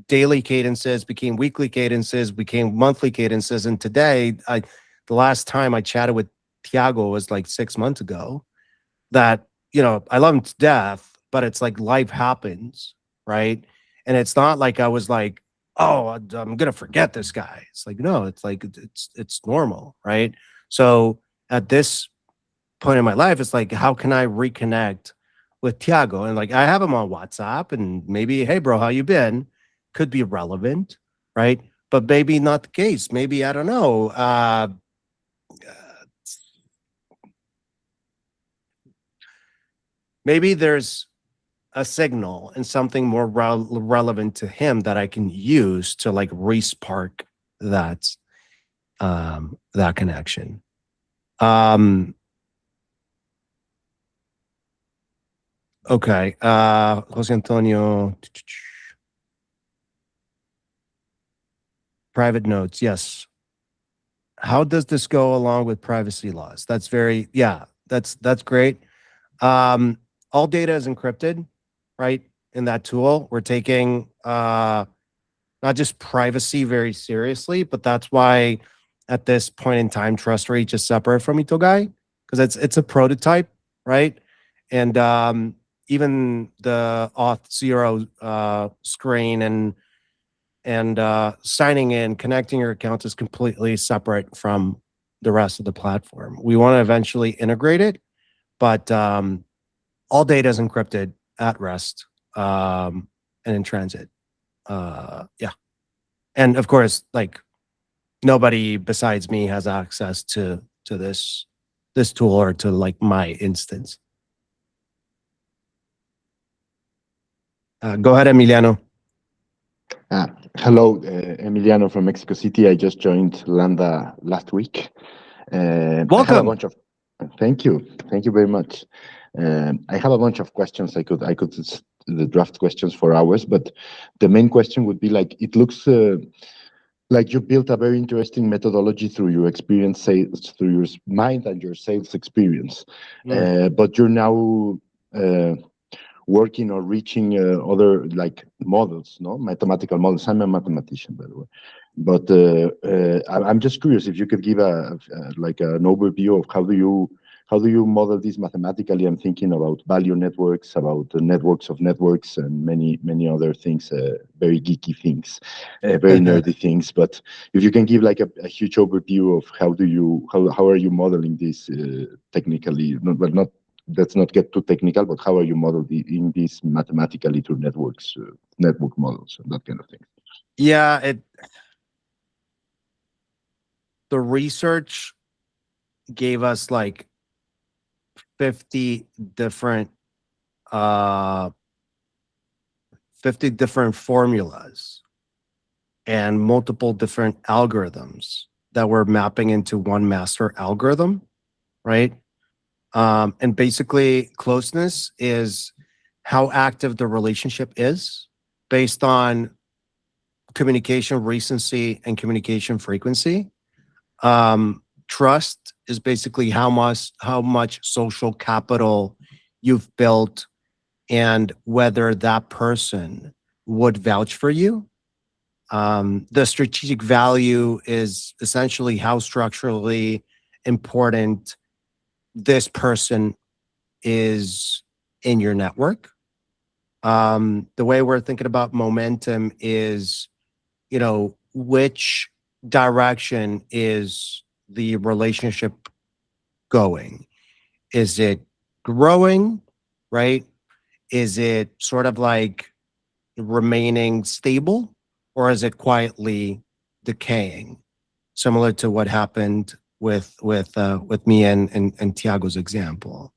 daily cadences became weekly cadences, became monthly cadences, and today, the last time I chatted with Tiago was like 6 months ago. That, you know, I love him to death, but it's like life happens, right? And it's not like I was like, oh, I'm gonna forget this guy. It's like, no, it's like it's normal, right? So at this point in my life, it's like, how can I reconnect with Tiago? And like, I have him on WhatsApp, and maybe, hey, bro, how you been? Could be relevant, right? But maybe not the case. Maybe, I don't know. Maybe there's a signal and something more relevant to him that I can use to like re-spark that that connection. Okay. Jose Antonio. Private notes, yes. How does this go along with privacy laws? That's very, yeah, that's great. All data is encrypted, right? In that tool, we're taking not just privacy very seriously, but that's why at this point in time, Trust Reach is separate from itogai, because it's a prototype, right? And even the Auth0 screen and signing in, connecting your accounts is completely separate from the rest of the platform. We want to eventually integrate it, but all data is encrypted at rest and in transit. Yeah. And of course, like nobody besides me has access to this tool or to like my instance. Go ahead, Emiliano. Hello, Emiliano from Mexico City. I just joined Landa last week. I have a Welcome. bunch of. Thank you very much. I have a bunch of questions. I could the draft questions for hours, but the main question would be like, it looks like you built a very interesting methodology through your experience, sales, through your mind and your sales experience. But you're now working or reaching other like models, no, mathematical models. I'm a mathematician, by the way, but I'm just curious if you could give like an overview of how do you model this mathematically. I'm thinking about value networks, about the networks of networks, and many other things, very geeky things, very nerdy things. But if you can give like a huge overview of how are you modeling this technically, not. Let's not get too technical, but how are you modeling this mathematically through networks, network models, and that kind of thing? Yeah, the research gave us like 50 different formulas and multiple different algorithms that we're mapping into one master algorithm, right? And basically, closeness is how active the relationship is based on communication recency and communication frequency. Trust is basically how much social capital you've built and whether that person would vouch for you. The strategic value is essentially how structurally important this person is in your network. The way we're thinking about momentum is, you know, which direction is the relationship going? Is it growing, right? Is it sort of like remaining stable, or is it quietly decaying? Similar to what happened with me and Tiago's example.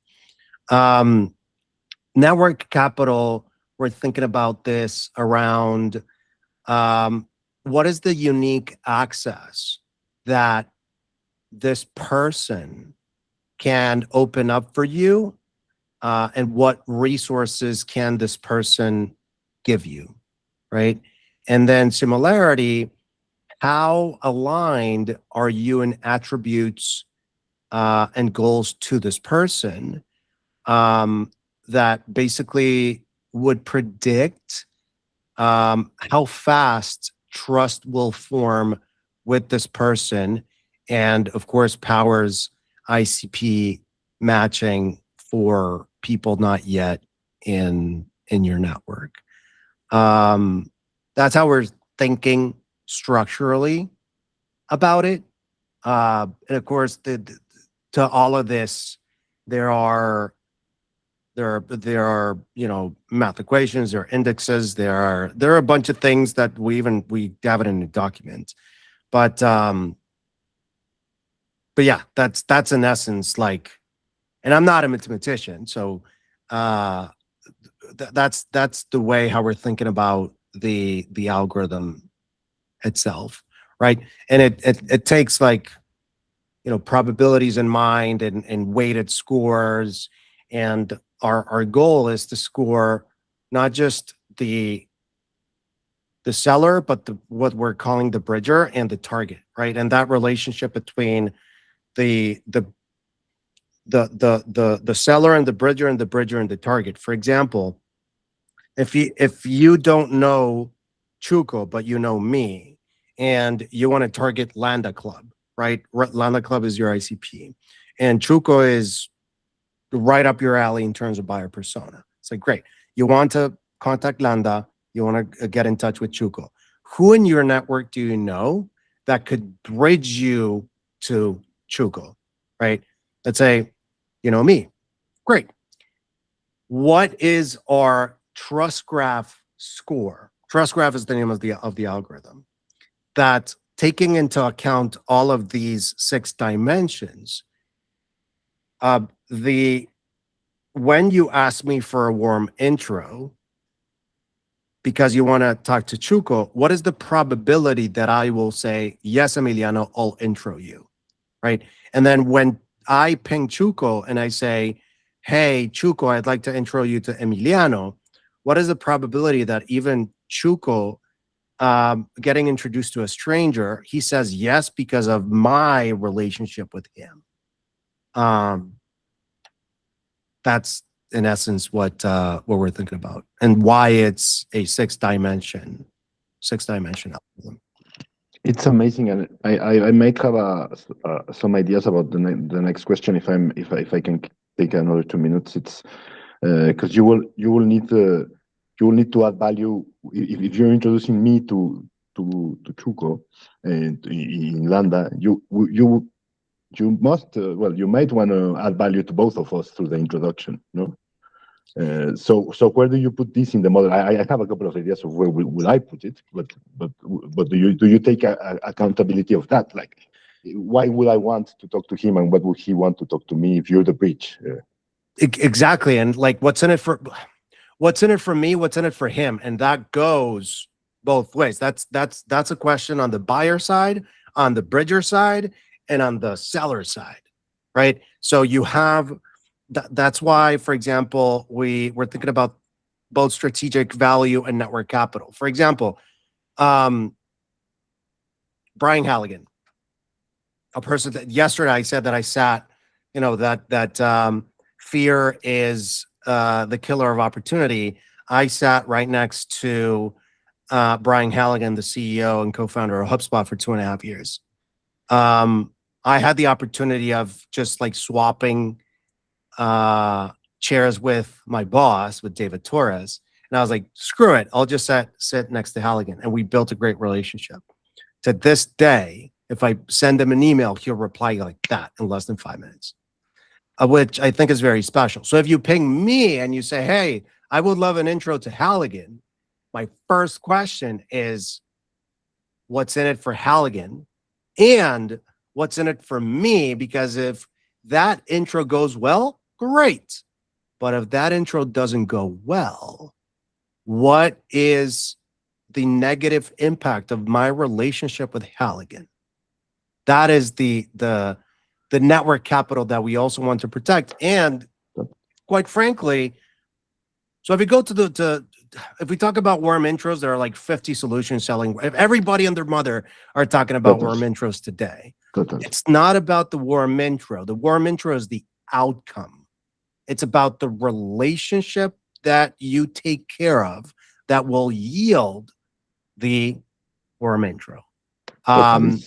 Network capital, we're thinking about this around what is the unique access that this person can open up for you, and what resources can this person give you, right? And then similarity, how aligned are you in attributes and goals to this person that basically would predict how fast trust will form with this person, and of course powers ICP matching for people not yet in your network. That's how we're thinking structurally about it. And of course, to all of this, there are math equations, there are indexes, there are a bunch of things that we have it in the document. But yeah, that's in essence like, and I'm not a mathematician, so that's the way how we're thinking about the algorithm itself, right? And it takes like, probabilities in mind and weighted scores, and our goal is to score not just the seller, but what we're calling the bridger and the target, right? And that relationship between the seller and the bridger and the target. For example, if you don't know Chuco, but you know me, and you want to target Landa Club, right? Landa Club is your ICP, and Chuco is right up your alley in terms of buyer persona. It's like, great. You want to contact Landa, you want to get in touch with Chuco. Who in your network do you know that could bridge you to Chuco, right? Let's say, me. Great. What is our trust graph score? Trust graph is the name of the algorithm. That taking into account all of these 6 dimensions, when you ask me for a warm intro because you want to talk to Chuco, what is the probability that I will say, yes, Emiliano, I'll intro you, right? And then when I ping Chuco and I say, hey, Chuco, I'd like to intro you to Emiliano, what is the probability that even Chuco getting introduced to a stranger, he says yes because of my relationship with him? That's in essence what we're thinking about, and why it's a 6-dimension algorithm. It's amazing, and I might have some ideas about the next question if I can take another 2 minutes. It's because you will need to add value if you're introducing me to Chuco and in Landa. You must you might want to add value to both of us through the introduction, no? So where do you put this in the model? I have a couple of ideas of where will I put it, but do you take accountability of that? Like, why would I want to talk to him, and what would he want to talk to me if you're the bridge? Exactly, and like, what's in it for me? What's in it for him? And that goes both ways. That's a question on the buyer side, on the bridger side, and on the seller side, right? So you have. That's why, for example, we're thinking about both strategic value and network capital. For example, Brian Halligan, a person that yesterday I said that I sat, that fear is the killer of opportunity. I sat right next to Brian Halligan, the CEO and co-founder of HubSpot, for 2.5 years. I had the opportunity of just like swapping chairs with my boss, with David Torres. And I was like, screw it. I'll just sit next to Halligan. And we built a great relationship. To this day, if I send him an email, he'll reply like that in less than 5 minutes, which I think is very special. So if you ping me and you say, hey, I would love an intro to Halligan, my first question is, what's in it for Halligan? And what's in it for me? Because if that intro goes well, great. But if that intro doesn't go well, what is the negative impact of my relationship with Halligan? That is the network capital that we also want to protect. And quite frankly, so if we go if we talk about warm intros, there are like 50 solutions selling. If everybody and their mother are talking about warm intros today, Totally. It's not about the warm intro. The warm intro is the outcome. It's about the relationship that you take care of that will yield the warm intro. Totally.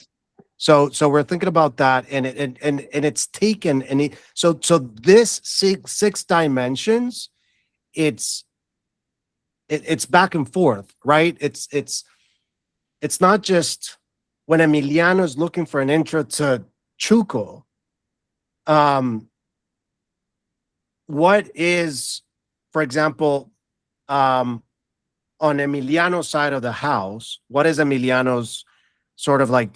So we're thinking about that, and it's taken, so this six dimensions, it's back and forth, right? It's not just when Emiliano is looking for an intro to Chuco. What is, for example, on Emiliano's side of the house, what is Emiliano's sort of like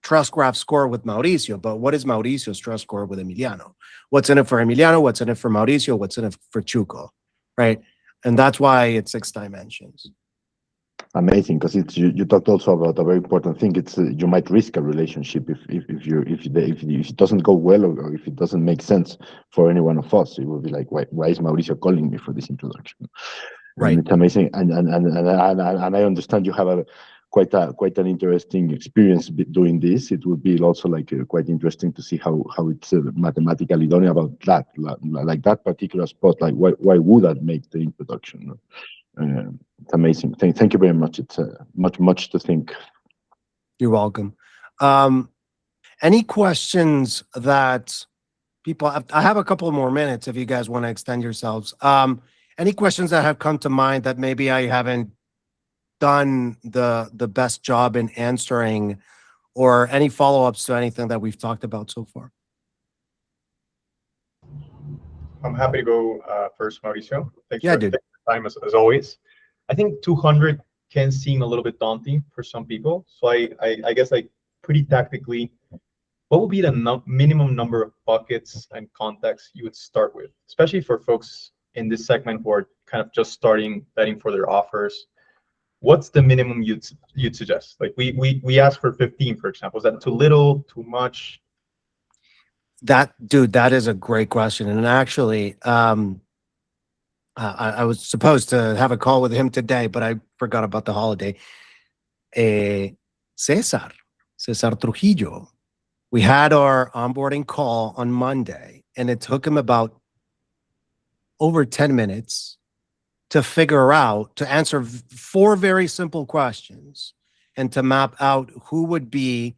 trust graph score with Mauricio? But what is Mauricio's trust score with Emiliano? What's in it for Emiliano? What's in it for Mauricio? What's in it for Chuco, right? And that's why it's 6 dimensions. Amazing, because it's you talked also about a very important thing. It's you might risk a relationship if it doesn't go well, or if it doesn't make sense for any one of us. It will be like, why is Mauricio calling me for this introduction? Right. And it's amazing, and I understand you have quite an interesting experience doing this. It would be also like quite interesting to see how it's mathematically done about that, like that particular spot. Like why would that make the introduction? It's amazing. Thank you very much. It's much to think. You're welcome. Any questions that people have? I have a couple more minutes if you guys want to extend yourselves. Any questions that have come to mind that maybe I haven't done the best job in answering, or any follow-ups to anything that we've talked about so far? I'm happy to go first, Mauricio. Thanks Yeah, for dude. taking the time as always. I think 200 can seem a little bit daunting for some people. So I guess like pretty tactically, what would be the minimum number of buckets and contacts you would start with, especially for folks in this segment who are kind of just starting betting for their offers? What's the minimum you'd suggest? Like we asked for 15, for example. Is that too little, too much? That is a great question. And actually, I was supposed to have a call with him today, but I forgot about the holiday. Cesar Trujillo. We had our onboarding call on Monday, and it took him about over 10 minutes to answer 4 very simple questions and to map out who would be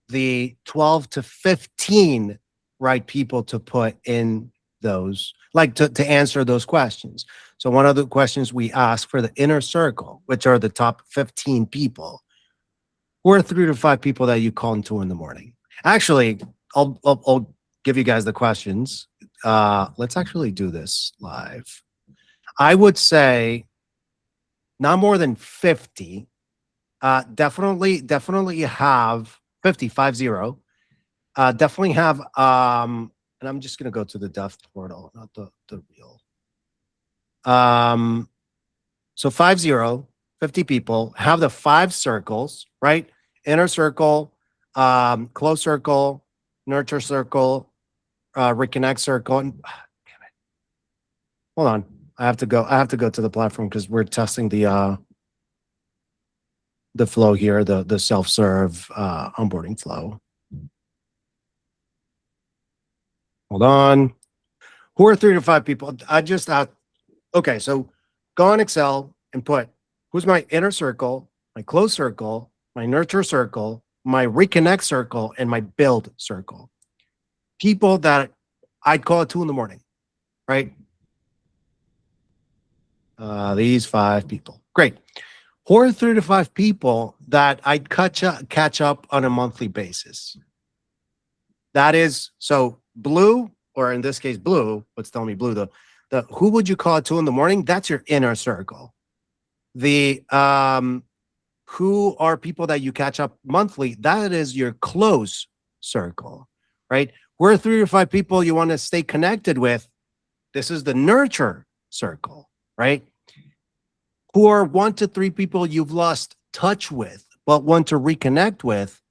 the 12 to 15 right people to put in those, like to answer those questions. So one of the questions we ask for the inner circle, which are the top 15 people, who are 3 to 5 people that you call into in the morning. Actually, I'll give you guys the questions. Let's actually do this live. I would say not more than 50. Definitely have 50. Definitely have and I'm just gonna go to the dev portal, not the real. So 50 people have the 5 circles, right? Inner circle, close circle, nurture circle, reconnect circle, and damn it. Hold on. I have to go to the platform because we're testing the flow here, the self-serve onboarding flow. Hold on. Who are 3 to 5 people? I just okay, so go on Excel and put who's my inner circle, my close circle, my nurture circle, my reconnect circle, and my build circle. People that I'd call at 2 in the morning, right? These 5 people. Great. Who are 3 to 5 people that I'd catch up on a monthly basis? That is, so blue, or in this case, blue, let's tell me blue, the who would you call at 2 in the morning? That's your inner circle. The who are people that you catch up monthly? That is your close circle, right? We're 3 to 5 people you want to stay connected with. This is the nurture circle, right? Who are 1 to 3 people you've lost touch with, but want to reconnect with?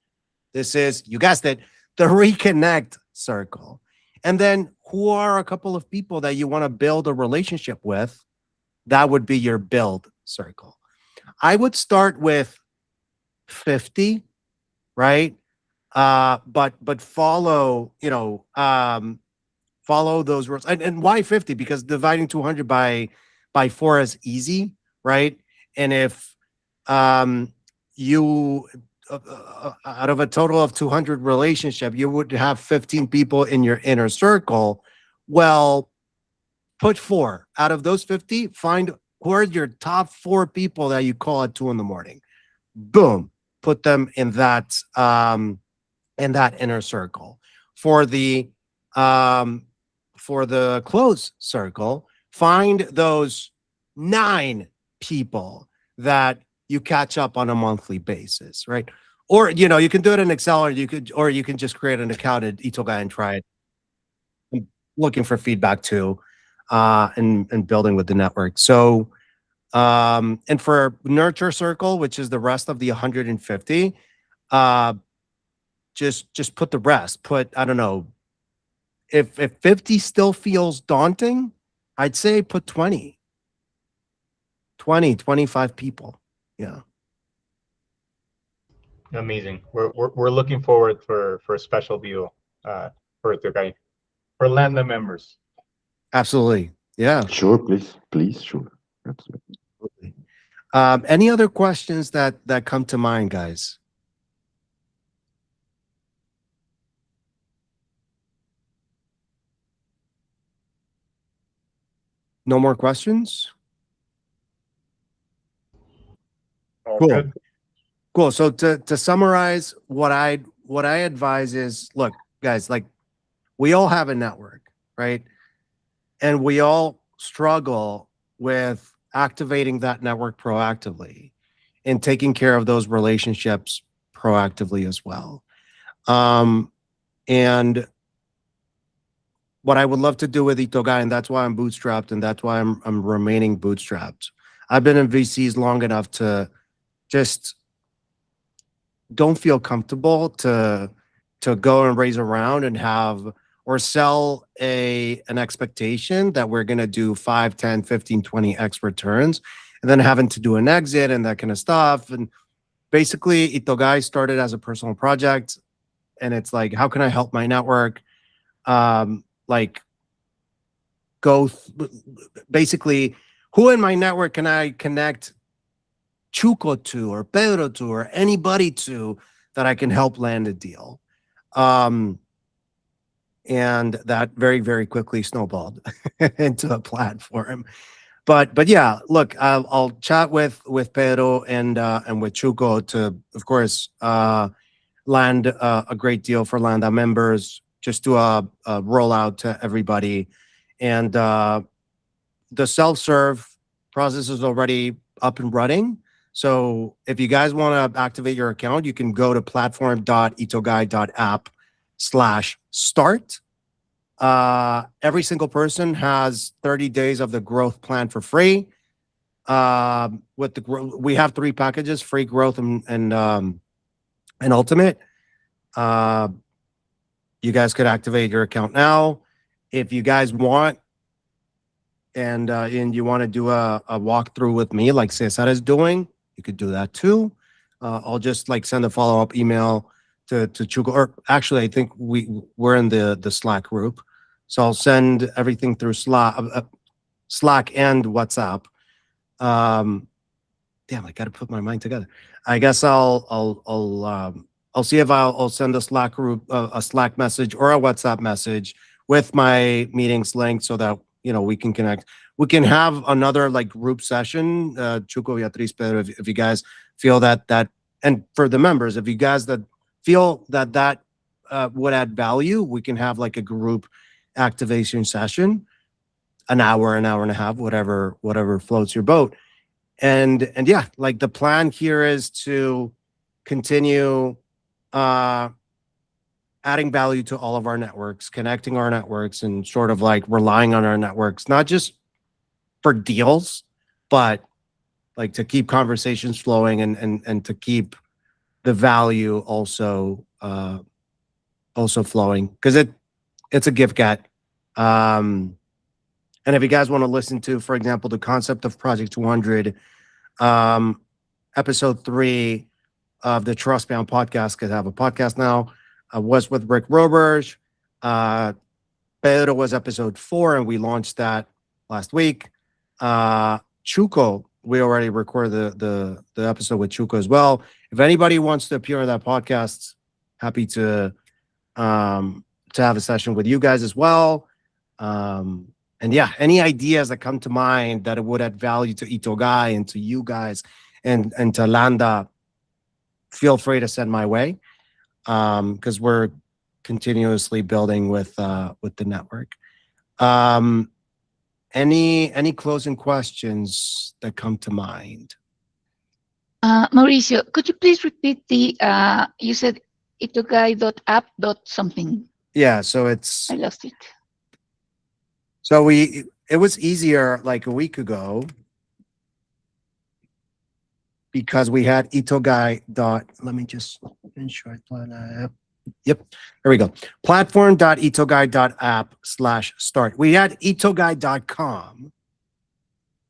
This is, you guessed it, the reconnect circle. And then who are a couple of people that you want to build a relationship with? That would be your build circle. I would start with 50, right? But follow, follow those rules. And why 50? Because dividing 200 by 4 is easy, right? And if you out of a total of 200 relationship, you would have 15 people in your inner circle. Well, put 4 out of those 50. Find who are your top 4 people that you call at 2 a.m. Boom, put them in that inner circle. For the close circle, find those 9 people that you catch up on a monthly basis, right? Or you can do it in Excel, or you can just create an account at itogai and try it. I'm looking for feedback too, and building with the network. So, and for nurture circle, which is the rest of the 150, just put the rest. Put, I don't know, if 50 still feels daunting, I'd say put 20, 25 people. Yeah. Amazing. We're looking forward for a special view for itogai for Landa members. Absolutely. Yeah. Sure, please, sure. Absolutely. Any other questions that come to mind, guys? No more questions? All Cool. good. Cool. So to summarize, what I advise is, look, guys, like, we all have a network, right? And we all struggle with activating that network proactively and taking care of those relationships proactively as well. And what I would love to do with itogai, and that's why I'm bootstrapped, and that's why I'm remaining bootstrapped. I've been in VCs long enough to just don't feel comfortable to go and raise a round and have or sell an expectation that we're going to do 5, 10, 15, 20x returns, and then having to do an exit and that kind of stuff. And basically, itogai started as a personal project, and it's like, how can I help my network? Basically, who in my network can I connect Chuco to, or Pedro to, or anybody to, that I can help land a deal? And that very, very quickly snowballed into a platform. But yeah, look, I'll chat with Pedro and with Chuco to, of course, land a great deal for Landa members, just do a rollout to everybody. And the self-serve process is already up and running. So if you guys want to activate your account, you can go to platform.itogai.app/start. Every single person has 30 days of the growth plan for free. With the we have 3 packages: free, growth, and ultimate. You guys could activate your account now. If you guys want, and you want to do a walkthrough with me, like Cesar is doing, you could do that too. I'll just send a follow-up email to Chugo, or actually, I think we're in the Slack group, so I'll send everything through Slack and WhatsApp. Damn, I got to put my mind together. I guess I'll see if I'll send a Slack group, a Slack message or a WhatsApp message with my meetings link, so that we can connect. We can have another group session, Chuco, Beatriz, Pedro, if you guys feel that, and for the members, if you guys that feel that would add value, we can have a group activation session, an hour and a half, whatever floats your boat. And yeah, the plan here is to continue adding value to all of our networks, connecting our networks, and sort of relying on our networks, not just for deals, but to keep conversations flowing and to keep the value also flowing, because it's a gift get. And if you guys want to listen to, for example, the concept of Project 200, episode 3, of the Trustbound Podcast, because I have a podcast now. I was with Rick Roberge. Pedro was episode 4, and we launched that last week. Chuco, we already recorded the episode with Chuco as well. If anybody wants to appear on that podcast, happy to have a session with you guys as well. And yeah, any ideas that come to mind that would add value to itogai and to you guys and to Landa, feel free to send my way, because we're continuously building with the network. Any closing questions that come to mind? Mauricio, could you please repeat you said itogai.app.something. Yeah, so it's I lost it. so it was easier like a week ago because we had itogai let me just ensure yep, there we go. Platform.itogai.app/start. We had itogai.com,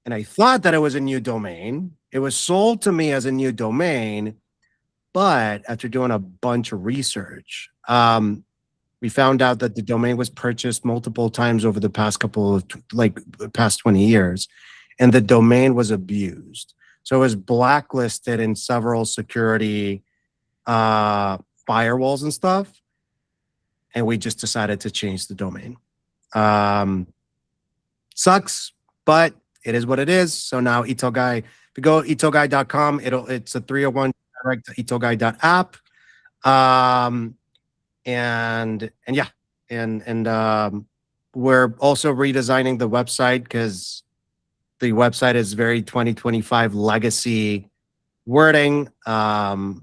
and I thought that it was a new domain. It was sold to me as a new domain, but after doing a bunch of research, we found out that the domain was purchased multiple times over the past past 20 years, and the domain was abused. So it was blacklisted in several security firewalls and stuff, and we just decided to change the domain. Sucks, but it is what it is. So now itogai, if you go itogai.com, it's a 301 direct to itogai.app. And we're also redesigning the website because the website is very 2025 legacy wording. And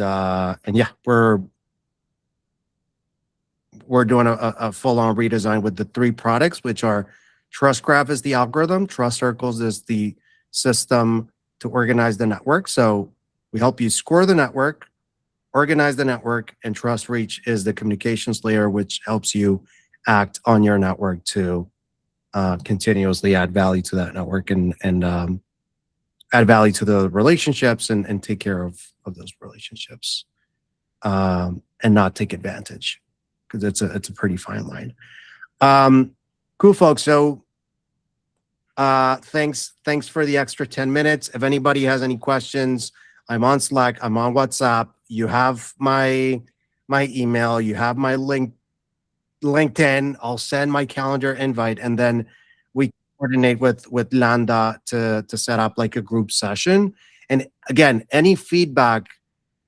yeah, we're doing a full-on redesign with the 3 products, which are Trust Graph is the algorithm, Trust Circles is the system to organize the network. So we help you score the network, organize the network, and Trust Reach is the communications layer, which helps you act on your network to continuously add value to that network and add value to the relationships and take care of those relationships, and not take advantage, because it's a pretty fine line. Cool, folks. So thanks for the extra 10 minutes. If anybody has any questions, I'm on Slack, I'm on WhatsApp. You have my email, you have my LinkedIn. I'll send my calendar invite, and then we coordinate with Landa to set up like a group session. And again, any feedback,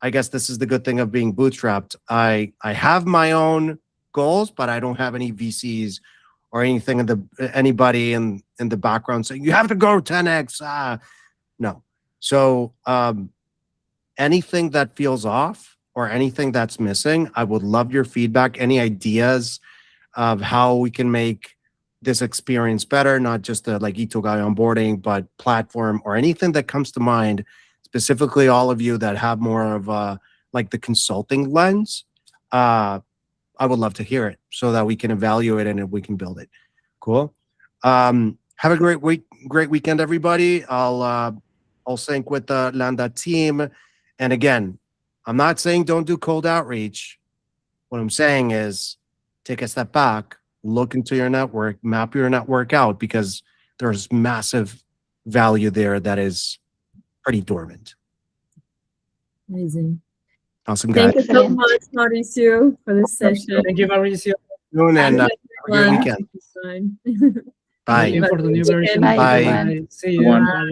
I guess this is the good thing of being bootstrapped. I have my own goals, but I don't have any VCs or anything anybody in the background saying you have to go 10x. No. So anything that feels off or anything that's missing, I would love your feedback. Any ideas of how we can make this experience better, not just the like itogai onboarding, but platform or anything that comes to mind, specifically all of you that have more of like the consulting lens. I would love to hear it so that we can evaluate it and we can build it. Cool. Have a great weekend, everybody. I'll sync with the Landa team. And again, I'm not saying don't do cold outreach. What I'm saying is take a step back, look into your network, map your network out, because there's massive value there that is pretty dormant. Amazing. Awesome, guys. Thank you so much, Mauricio, for this session. Thank you, Mauricio. And have a great Everyone. weekend. Fine. Bye. Looking for the new version. Bye, Bye. everyone. See you. Bye-bye.